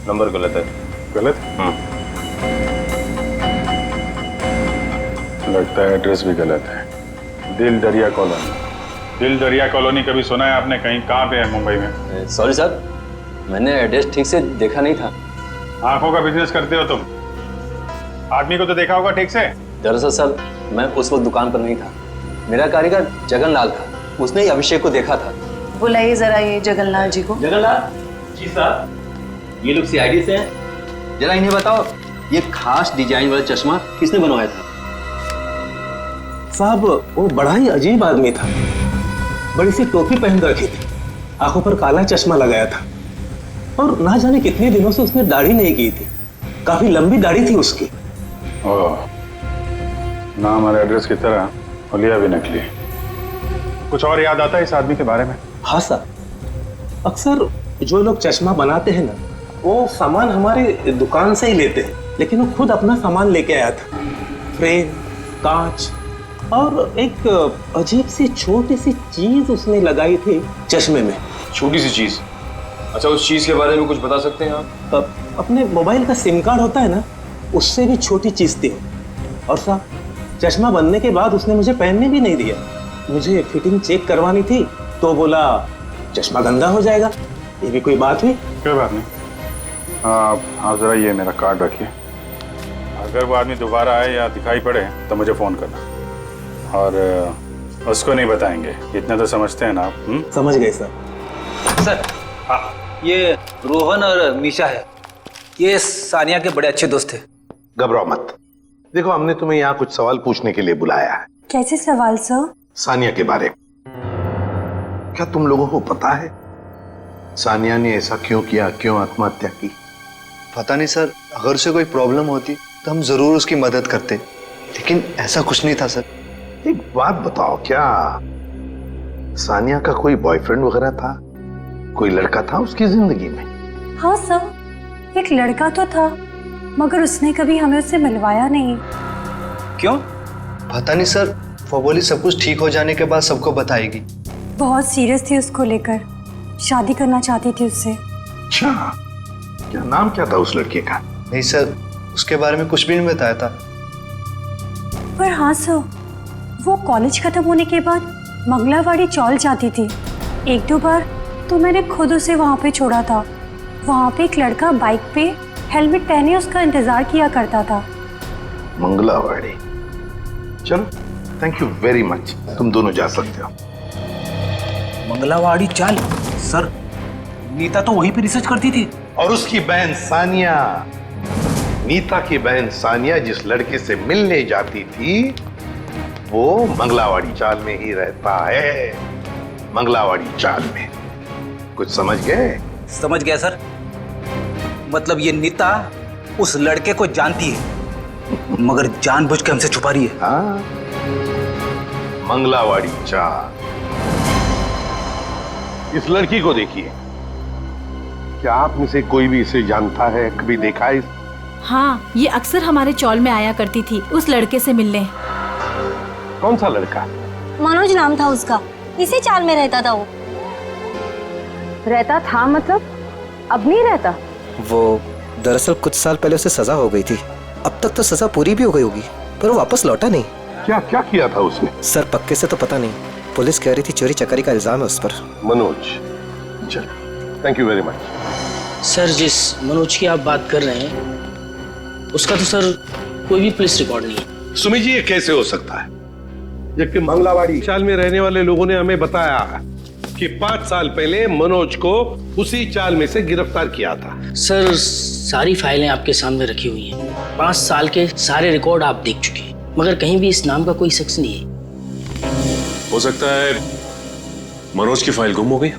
नंबर गलत है। गलत? लगता है एड्रेस भी गलत है। दिल दरिया कॉलोनी। दिल दरिया कॉलोनी कभी सुना है आपने? कहीं कहाँ पे है मुंबई में? सॉरी सर, मैंने एड्रेस ठीक से देखा नहीं था। आंखों का बिजनेस करते हो तुम? आदमी को तो देखा होगा ठीक से? दरअसल सर, मैं उस वक्त दुकान पर नहीं था। मेरा कारीगर जगनलाल था, उसने ही अभिषेक को देखा था। बुलाइए जरा ये जगनलाल जी को। जगनलाल जी साहब, ये लोग सीआईडी से हैं। जरा इन्हें बताओ, ये खास डिजाइन वाला चश्मा किसने बनवाया था? साहब, वो बड़ा ही अजीब आदमी था। बड़ी सी टोपी पहन रखी थी, आंखों पर काला चश्मा लगाया था, और ना जाने कितने दिनों से उसने दाढ़ी नहीं की थी। काफी लंबी दाढ़ी थी उसकी। ओह, नाम और एड्रेस की तरह हुलिया भी नकली। कुछ और याद आता है इस आदमी के बारे में? हाँ सर, अक्सर जो लोग चश्मा बनाते हैं ना, वो सामान हमारे दुकान से ही लेते हैं, लेकिन वो खुद अपना सामान लेके आया था। फ्रेम, कांच और एक अजीब सी छोटी सी चीज उसने लगाई थी चश्मे में। छोटी सी चीज? अच्छा, उस चीज के बारे में कुछ बता सकते हैं आप? अपने मोबाइल का सिम कार्ड होता है ना, उससे भी छोटी चीज थी। और साहब, चश्मा बनने के बाद उसने मुझे पहनने भी नहीं दिया। मुझे फिटिंग चेक करवानी थी तो बोला चश्मा गंदा हो जाएगा। ये भी कोई बात हुई? कोई बात नहीं। आप जरा ये मेरा कार्ड रखिए। अगर वो आदमी दोबारा आए या दिखाई पड़े तो मुझे फोन करना, और उसको नहीं बताएंगे, इतना तो समझते हैं ना आप? समझ गए सर। सर, ये रोहन और मीशा है, ये सानिया के बड़े अच्छे दोस्त थे। घबराओ मत। देखो, हमने तुम्हें यहाँ कुछ सवाल पूछने के लिए बुलाया है। कैसे सवाल सर? सानिया के बारे में। क्या तुम लोगों को पता है सानिया ने ऐसा क्यों किया, क्यों आत्महत्या की? पता नहीं सर, अगर उसे कोई प्रॉब्लम होती तो हम जरूर उसकी मदद करते, लेकिन ऐसा कुछ नहीं था सर। एक बात बताओ, क्या सानिया का कोई बॉयफ्रेंड वगैरह था? कोई लड़का था उसकी जिंदगी में? हाँ सर, एक लड़का तो था, मगर उसने कभी हमें उससे मिलवाया नहीं। क्यों? पता नहीं सर, वो बोली सब कुछ ठीक हो जाने के बाद सबको बताएगी। बहुत सीरियस थी उसको लेकर, शादी करना चाहती थी उससे। अच्छा, क्या नाम क्या था उस लड़के का? नहीं सर, उसके बारे में कुछ भी नहीं बताया था। पर हाँ सर, वो कॉलेज खत्म होने के बाद मंगलावाड़ी चौल जाती थी। एक दो बार तो मैंने खुद उसे वहाँ पे छोड़ा था। वहाँ पे एक लड़का बाइक पे हेलमेट पहने उसका इंतजार किया करता था। मंगलावाड़ी? चलो, थैंक यू वेरी मच, तुम दोनों जा सकते हो। मंगलावाड़ी चाल? सर, नीता तो वहीं पे रिसर्च करती थी। और उसकी बहन सानिया, नीता की बहन सानिया जिस लड़के से मिलने जाती थी, वो मंगलावाड़ी चाल में ही रहता है। मंगलावाड़ी चाल में। कुछ समझ गए? समझ गया सर। मतलब ये नीता उस लड़के को जानती है, मगर जानबूझ के हमसे छुपा रही है। हाँ, मंगलावाड़ी चाल। इस लड़की को देखिए, क्या आप में से कोई भी इसे जानता है, कभी देखा है? हाँ, ये अक्सर हमारे चौल में आया करती थी उस लड़के से मिलने। कौन सा लड़का? मनोज नाम था उसका, इसी चाल में रहता था वो। रहता था मतलब? अब नहीं रहता? वो दरअसल कुछ साल पहले उसे सजा हो गई थी। अब तक तो सजा पूरी भी हो गई होगी, पर वो वापस लौटा नहीं। क्या क्या किया था उसने? सर, पक्के से तो पता नहीं, पुलिस कह रही थी चोरी चकारी का इल्जाम है उस पर। मनोज, चल, thank you very much. Sir, जिस मनोज की आप बात कर रहे हैं उसका तो सर कोई भी पुलिस रिकॉर्ड नहीं है। सुमी जी, ये कैसे हो सकता है? जबकि मंगलावाड़ी चाल में रहने वाले लोगों ने हमें बताया कि 5 साल पहले मनोज को उसी चाल में से गिरफ्तार किया था। सर, सारी फाइलें आपके सामने रखी हुई हैं। 5 साल के सारे रिकॉर्ड आप देख चुके हैं, मगर कहीं भी इस नाम का कोई शख्स नहीं है। हो सकता है मनोज की फाइल गुम हो गई।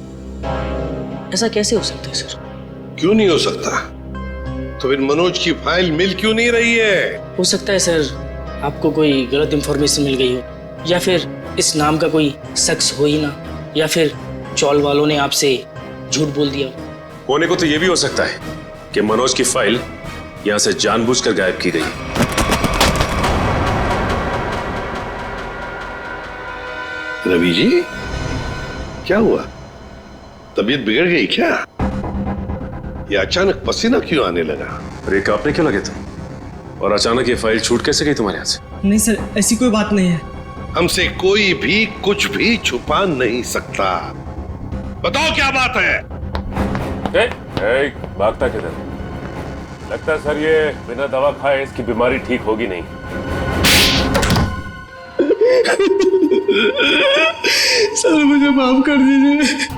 ऐसा कैसे हो सकता है सर? क्यों नहीं हो सकता? तो फिर मनोज की फाइल मिल क्यों नहीं रही है? हो सकता है सर आपको कोई गलत इंफॉर्मेशन मिल गई हो, या फिर इस नाम का कोई शख्स हो ही ना, या फिर चौल वालों ने आपसे झूठ बोल दिया। होने को तो यह भी हो सकता है कि मनोज की फाइल यहां से जानबूझकर गायब की गई। रवि जी, क्या हुआ? तबीयत बिगड़ गई क्या? ये अचानक पसीना क्यों आने लगा? अरे कांपने क्यों लगे तुम? और अचानक ये फाइल छूट कैसे गई तुम्हारे हाथ से? नहीं सर, ऐसी कोई बात नहीं है। हमसे कोई भी कुछ भी छुपा नहीं सकता। बताओ क्या बात है? भागता किधर? लगता है सर ये बिना दवा खाए इसकी बीमारी ठीक होगी नहीं। सर मुझे माफ कर दीजिए,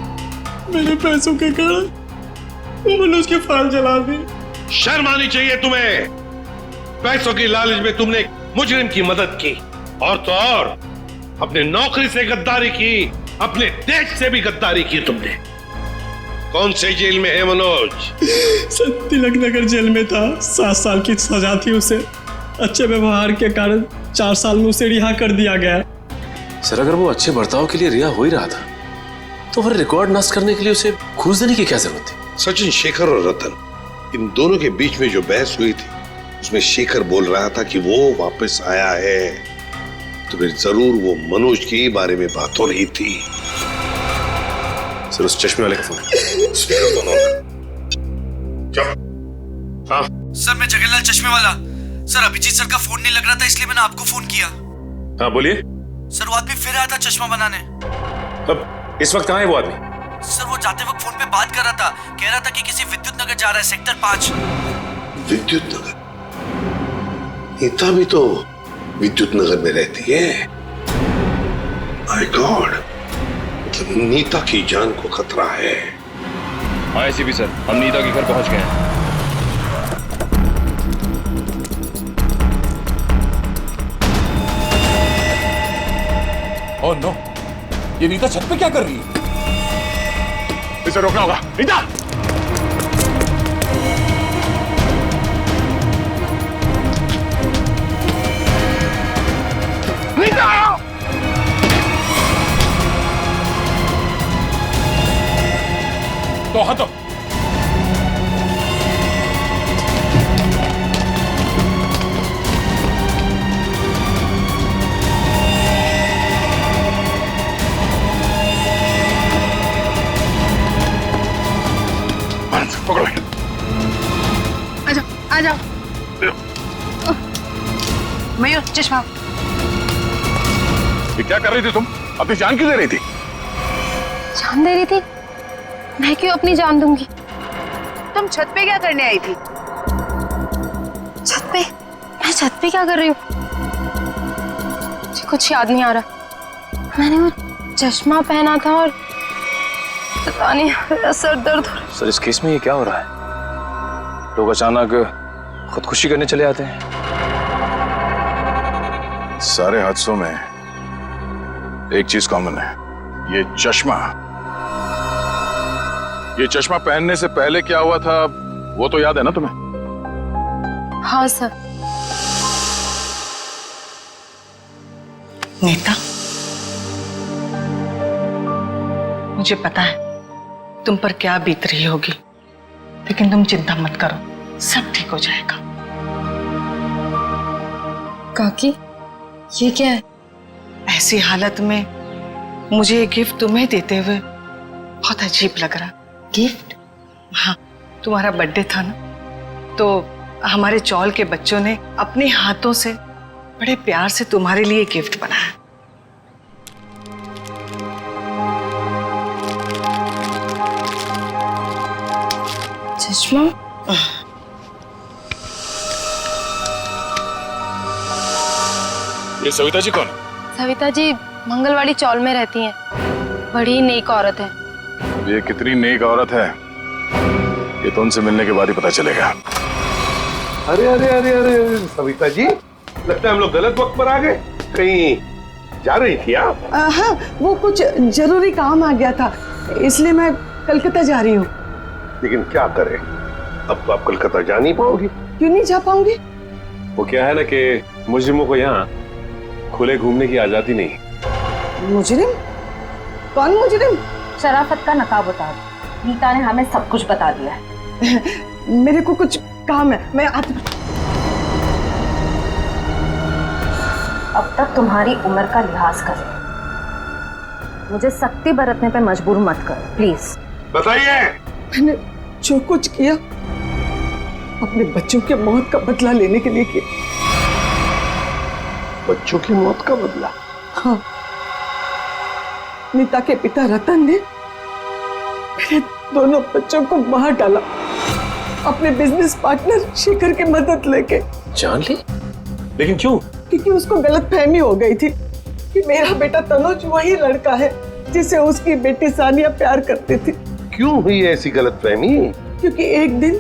मेरे पैसों के कारण मनोज की फाइल जला दी। शर्म आनी चाहिए तुम्हें। पैसों की लालच में तुमने एक मुजरिम की मदद की, और तो और अपने नौकरी से गद्दारी की, अपने देश से भी गद्दारी की तुमने। कौन से जेल में है मनोज? सर, तिलक नगर जेल में था। 7 साल की सजा थी उसे। अच्छे व्यवहार के कारण 4 साल में उसे रिहा कर दिया गया। सर, अगर वो अच्छे बर्ताव के लिए रिहा हो ही रहा था तो फिर रिकॉर्ड नष्ट करने के लिए उसे घूस देने की क्या जरूरत थी? सचिन, शेखर और रतन, इन दोनों के बीच में जो बहस हुई थी उसमें शेखर बोल रहा था कि वो वापस आया है, तो फिर जरूर वो मनोज के बारे में बात हो रही थी। सर, उस चश्मे वाले का फोन। हाँ सर, मैं जगन्नाथ चश्मे वाला। सर, अभिजीत सर का फोन नहीं लग रहा था, इसलिए मैंने आपको फोन किया। हाँ बोलिए। सर, वो आदमी फिर आया था चश्मा बनाने। अब इस वक्त कहाँ है वो आदमी? सर, वो जाते वक्त फोन पे बात कर रहा था। कह रहा था कि किसी विद्युत नगर जा रहा है, सेक्टर 5। विद्युत नगर? नीता भी तो विद्युत नगर में रहती है। माय गॉड, मतलब नीता की जान को खतरा है। हाँ एसीपी सर, हम नीता के घर पहुंच गए हैं। ओह नो, ये नीता छत पे क्या कर रही है? इसे रोकना होगा। नीता! नीता! तो हटो। पकड़ो। आ जाओ। मयूर, चश्मा। ये क्या कर रही थी तुम? अपनी जान क्यों दे रही थी? जान दे रही थी? मैं क्यों अपनी जान दूंगी? तुम छत पे क्या करने आई थी? छत पे? मैं छत पे क्या कर रही हूँ? मुझे कुछ याद नहीं आ रहा। मैंने वो चश्मा पहना था और पता नहीं, मेरा सर दर्द हो रहा है। सर, इस केस में ये क्या हो रहा है? लोग अचानक खुदकुशी करने चले आते हैं। सारे हादसों में एक चीज कॉमन है, ये चश्मा। ये चश्मा पहनने से पहले क्या हुआ था वो तो याद है ना तुम्हें? हाँ सर। नीता, मुझे पता है तुम पर क्या बीत रही होगी, लेकिन तुम चिंता मत करो, सब ठीक हो जाएगा। काकी, ये क्या है? ऐसी हालत में मुझे ये गिफ्ट तुम्हें देते हुए बहुत अजीब लग रहा। गिफ्ट? हाँ, तुम्हारा बर्थडे था ना, तो हमारे चौल के बच्चों ने अपने हाथों से बड़े प्यार से तुम्हारे लिए गिफ्ट बनाया। चश्मा ये सविता जी कौन? सविता जी मंगलवाड़ी चौल में रहती हैं। बड़ी नेक औरत है। ये कितनी नेक औरत है ये तो उनसे मिलने के बाद ही पता चलेगा। अरे अरे अरे अरे सविता जी, लगता है हम लोग गलत वक्त पर आ गए। कहीं जा रही थी आप? हाँ, वो कुछ जरूरी काम आ गया था, इसलिए मैं कलकत्ता जा रही हूँ। लेकिन क्या करें, अब तो आप कलकत्ता जा नहीं पाओगी। क्यों नहीं जा पाऊंगी? वो क्या है ना कि मुजरिमों को यहाँ खुले घूमने की आजादी नहीं। मुजरिम? कौन मुजरिम? शराफत का नकाब उतार। नीता ने हमें सब कुछ बता दिया है। मेरे को कुछ काम है, मैं आती। अब तक तुम्हारी उम्र का लिहाज कर। मुझे सख्ती बरतने पे मजबूर मत करो प्लीज। बताइए। मैंने जो कुछ किया अपने बच्चों के मौत का बदला लेने के लिए किया। बच्चों की मौत का बदला? हाँ, नीता के पिता रतन ने मेरे दोनों बच्चों को मार डाला अपने बिजनेस पार्टनर शेखर की मदद लेके। जान ली? लेकिन क्यों? क्योंकि उसको गलतफहमी हो गई थी कि मेरा बेटा तनुज वही लड़का है जिसे उसकी बेटी सानिया प्यार करती थी। क्यों हुई ऐसी गलतफहमी? क्योंकि एक दिन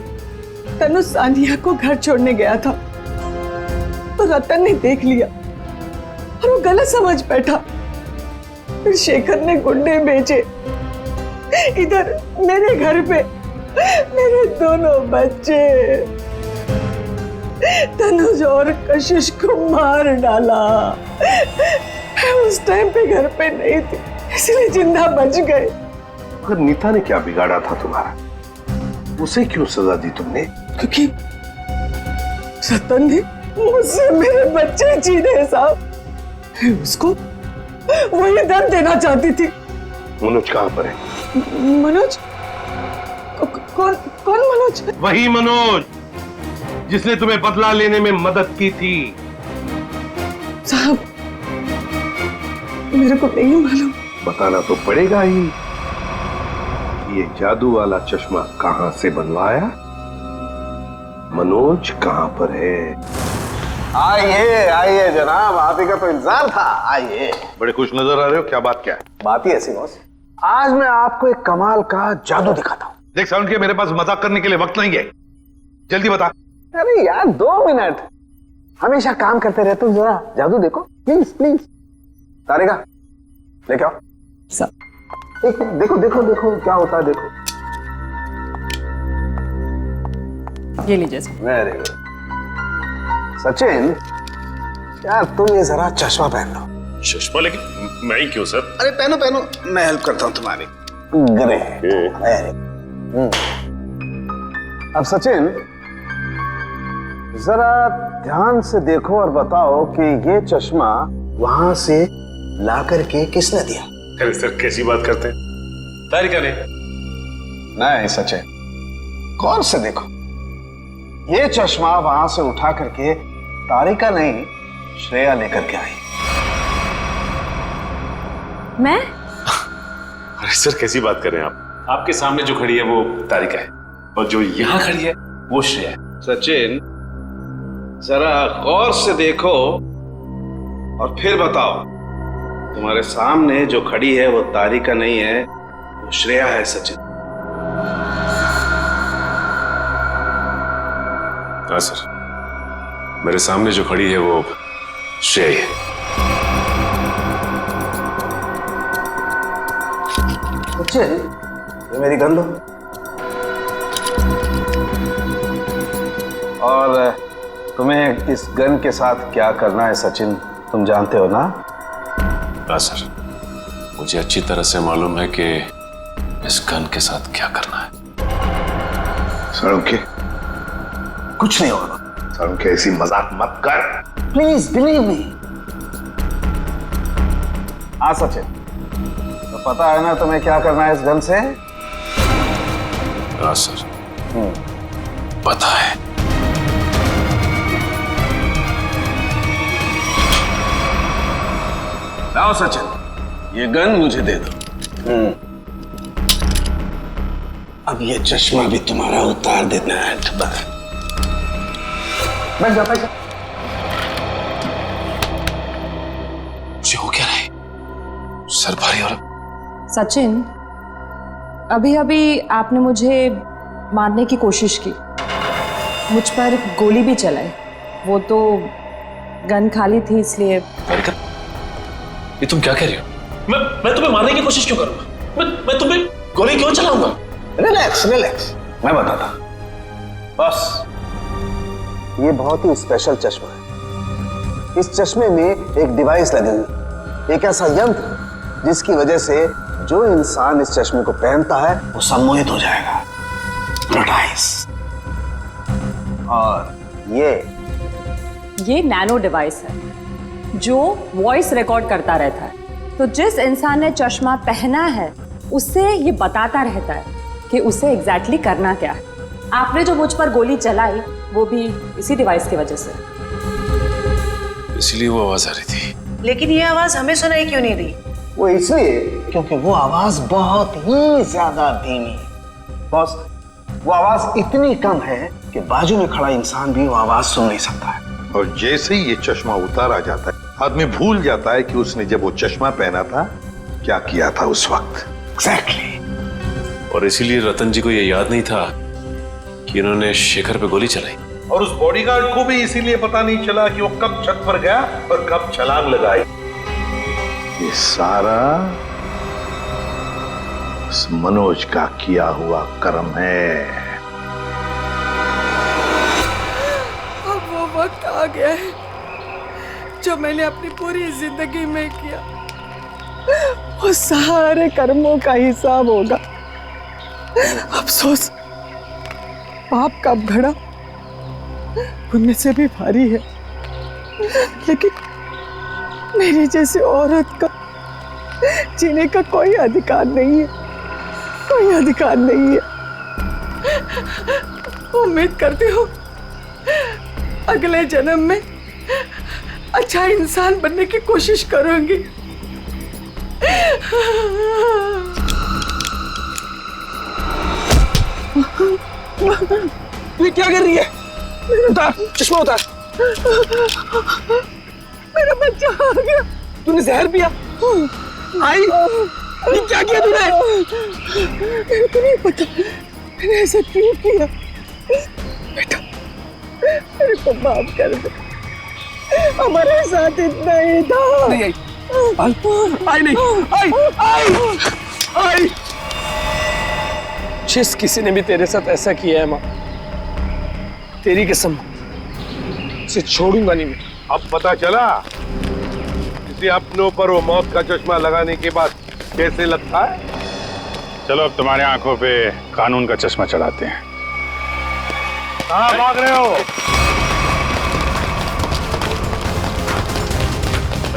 तनुज सानिया को घर छोड़ने गया था तो रतन ने देख लिया और वो गलत समझ बैठा। फिर शेखर ने गुंडे भेजे इधर मेरे घर पे मेरे दोनों बच्चे तनुज और कशिश को मार डाला। मैं उस टाइम पे घर पे नहीं थी इसलिए जिंदा बच गए। पर नीता ने क्या बिगाड़ा था तुम्हारा? उसे क्यों सजा दी तुमने? क्योंकि रतन ने मुझसे मेरे बच्चे छीने साहब। उसको वही दर्द देना चाहती थी। मनोज कहाँ पर है? मनोज? कौन मनोज? वही मनोज जिसने तुम्हें बदला लेने में मदद की थी। साहब मेरे को नहीं मालूम। बताना तो पड़ेगा ही। ये जादू वाला चश्मा कहां से बनवाया? मनोज कहां पर है? आइए आइए जनाब, आप ही का तो इंतजार था। आइए। बड़े खुश नजर आ रहे हो, क्या बात क्या है? बात ही ऐसी बॉस, आज मैं आपको एक कमाल का जादू दिखाता हूँ। देख साउंड के, मेरे पास मजाक करने के लिए वक्त नहीं है, जल्दी बता। अरे यार 2 मिनट, हमेशा काम करते रहते हो, जरा जादू देखो प्लीज प्लीज। तारिका लेके आओ। एक देखो देखो देखो क्या होता है, देखो। ये लीजिए। Very good. सचिन यार तुम ये जरा चश्मा पहन लो। चश्मा? लेकिन मैं ही क्यों सर? अरे पहनो पहनो, मैं हेल्प करता हूँ तुम्हारी। ग्रेट। अब सचिन जरा ध्यान से देखो और बताओ कि ये चश्मा वहां से ला करके किसने दिया? अरे सर कैसी बात करते हैं? तारिका ने। नहीं सचिन, गौर से देखो, ये चश्मा वहां से उठा करके तारिका नहीं श्रेया लेकर के आई। मैं? अरे सर कैसी बात कर रहे हैं आप? आपके सामने जो खड़ी है वो तारिका है और जो यहाँ खड़ी है वो श्रेया है। सचिन जरा गौर से देखो और फिर बताओ, तुम्हारे सामने जो खड़ी है वो तारिका नहीं है, वो श्रेया है। सचिन। हाँ सर, मेरे सामने जो खड़ी है वो श्रेया है। सचिन ये मेरी गन लो और तुम्हें इस गन के साथ क्या करना है सचिन तुम जानते हो ना? हाँ सर, मुझे अच्छी तरह से मालूम है कि इस गन के साथ क्या करना है। सड़के कुछ नहीं होगा। सड़के ऐसी मजाक मत कर प्लीज बिलीव मी। हाँ सचिन, तो पता है ना तुम्हें क्या करना है इस गन से? हाँ सर पता है। लाओ सचिन, ये गन मुझे दे दो। अब ये चश्मा भी तुम्हारा उतार देना है। बैठ जा बैठ जा। मुझे हो क्या रहा है? सर भारी हो रहा। सचिन, अभी अभी आपने मुझे मारने की कोशिश की, मुझ पर गोली भी चलाई। वो तो गन खाली थी इसलिए। ये तुम क्या कह रही हो? मैं तुम्हें मारने की कोशिश क्यों करूंगा? मैं तुम्हें गोली क्यों चलाऊंगा? रिलैक्स रिलैक्स, मैं बताता। बस ये बहुत ही स्पेशल चश्मा है। इस चश्मे में एक डिवाइस लगी हुई, एक ऐसा यंत्र जिसकी वजह से जो इंसान इस चश्मे को पहनता है वो सम्मोहित हो जाएगा, hypnotize। और ये नैनो डिवाइस है जो वॉइस रिकॉर्ड करता रहता है। तो जिस इंसान ने चश्मा पहना है उससे ये बताता रहता है कि उसे एग्जैक्टली करना क्या है। आपने जो मुझ पर गोली चलाई वो भी इसी डिवाइस की वजह से। इसलिए वो आवाज आ रही थी। लेकिन ये आवाज हमें सुनाई क्यों नहीं दी? वो इसलिए क्योंकि वो आवाज बहुत ही ज्यादा धीमी है। बॉस, वो आवाज इतनी कम है कि बाजू में खड़ा इंसान भी वो आवाज सुन नहीं सकता है। और जैसे ही ये चश्मा उतारा जाता है, आदमी भूल जाता है कि उसने जब वो चश्मा पहना था क्या किया था उस वक्त। एग्जैक्टली। और इसीलिए रतन जी को ये याद नहीं था कि इन्होंने शेखर पे गोली चलाई। और उस बॉडीगार्ड को भी इसीलिए पता नहीं चला कि वो कब छत पर गया और कब छलांग लगाई। ये सारा उस मनोज का किया हुआ कर्म है। अब वो वक्त आ गया है जो मैंने अपनी पूरी जिंदगी में किया, वो सारे कर्मों का हिसाब होगा। अफसोस, पाप का घड़ा पुण्य से भी भारी है, लेकिन मेरी जैसी औरत का जीने का कोई अधिकार नहीं है, कोई अधिकार नहीं है। उम्मीद करती हूँ अगले जन्म में अच्छा इंसान बनने की कोशिश करूंगी। ये क्या कर रही है? उतार चश्मा, उतार। मेरा बच्चा आ गया। तूने जहर पिया? आई, ये क्या किया तूने? मेरे को नहीं पता मैंने ऐसा क्यों किया। बेटा, मेरे को माफ कर दे, हमारे साथ इतना ही था। नहीं आई, आई नहीं, आई। जिस किसी ने भी तेरे साथ ऐसा किया है माँ, तेरी कसम उसे छोड़ूंगा नहीं मैं। अब पता चला किसी अपनों पर वो मौत का चश्मा लगाने के बाद कैसे लगता है। चलो अब तुम्हारे आंखों पे कानून का चश्मा चढ़ाते हैं। कहाँ भाग रहे हो?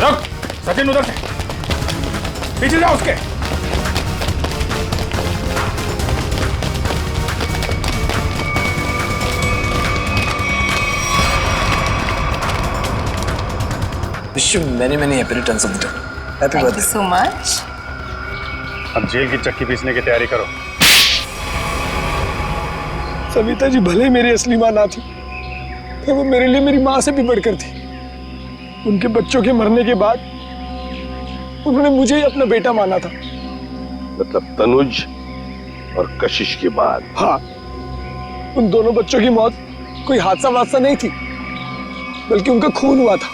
रुक, सचिन उधर से पीछे जाओ उसके। Wish you many happy returns of the day. Happy birthday. so much. अब जेल की चक्की पीसने की तैयारी करो। सविता जी भले मेरी असली माँ ना थी, पर वो मेरे लिए मेरी माँ से भी बढ़कर थी। उनके बच्चों के मरने के बाद उन्होंने मुझे ही अपना बेटा माना था। मतलब तनुज और कशिश के बाद? हाँ, उन दोनों बच्चों की मौत कोई हादसा वादसा नहीं थी, बल्कि उनका खून हुआ था,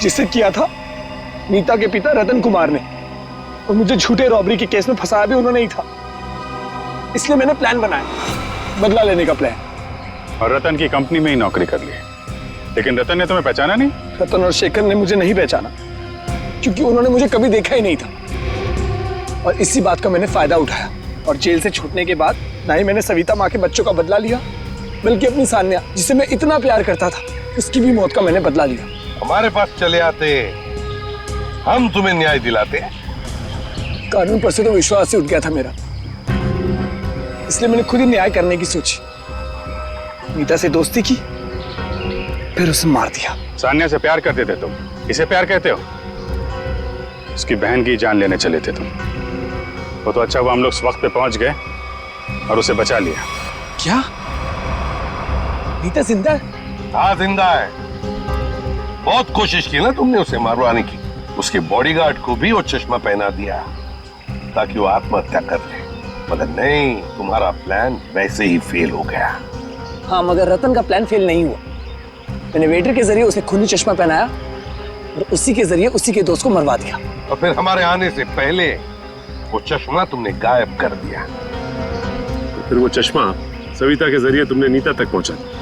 जिसे किया था नीता के पिता रतन कुमार ने। और मुझे झूठे रॉबरी के केस में फंसाया भी उन्होंने ही था। इसलिए मैंने प्लान बनाया, बदला लेने का प्लान। और रतन की कंपनी में ही नौकरी कर ली, लेकिन रतन ने तुम्हें पहचाना नहीं? रतन और शेखर ने मुझे नहीं पहचाना, क्योंकि उन्होंने मुझे कभी देखा ही नहीं था। और इसी बात का मैंने फायदा उठाया, और जेल से छूटने के बाद ना ही मैंने सविता माँ के बच्चों का बदला लिया, बल्कि अपनी सान्या, जिसे मैं इतना प्यार करता था, उसकी भी मौत का मैंने बदला लिया। हमारे पास चले आते, हम तुम्हें न्याय दिलाते। कानून पर से तो विश्वास ही उठ गया था मेरा, इसलिए मैंने खुद ही न्याय करने की सोची। नीता से दोस्ती की, फिर उसे मार दिया। सान्या से प्यार करते थे तुम, इसे प्यार कहते हो? उसकी बहन की जान लेने चले थे तुम। वो तो अच्छा हुआ हम लोग वक्त पे पहुंच गए, और उसे बचा लिया। क्या नीता जिंदा है? हाँ जिंदा है। बहुत कोशिश की ना तुमने उसे मारवाने की। उसके बॉडीगार्ड को भी वो चश्मा पहना दिया ताकि वो आत्महत्या कर ले, मगर नहीं, तुम्हारा प्लान वैसे ही फेल हो गया। हाँ, मगर रतन का प्लान फेल नहीं हुआ। मैंने वेटर के जरिए उसे खूनी चश्मा पहनाया और उसी के जरिए उसी के दोस्त को मरवा दिया। और फिर हमारे आने से पहले वो चश्मा तुमने गायब कर दिया। तो फिर वो चश्मा सविता के जरिए तुमने नीता तक पहुंचा दिया।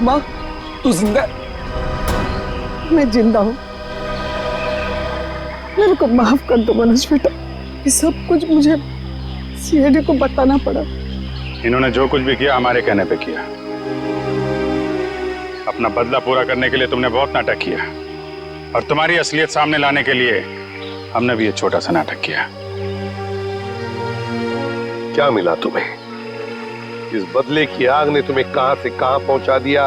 माँ, तू जिंदा? मैं जिंदा हूँ। मेरे को माफ कर दो मनोज बेटा। ये सब कुछ मुझे सीआईडी को बताना पड़ा। इन्होंने जो कुछ भी किया हमारे कहने पे किया। अपना बदला पूरा करने के लिए तुमने बहुत नाटक किया और तुम्हारी असलियत सामने लाने के लिए हमने भी एक छोटा सा नाटक किया। क्या मिला तुम्हें? इस बदले की आग ने तुम्हें कहां से कहां पहुंचा दिया।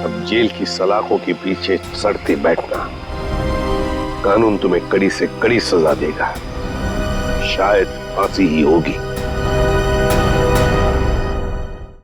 अब जेल की सलाखों के पीछे सड़ते बैठना। कानून तुम्हें कड़ी से कड़ी सजा देगा, शायद फांसी ही होगी।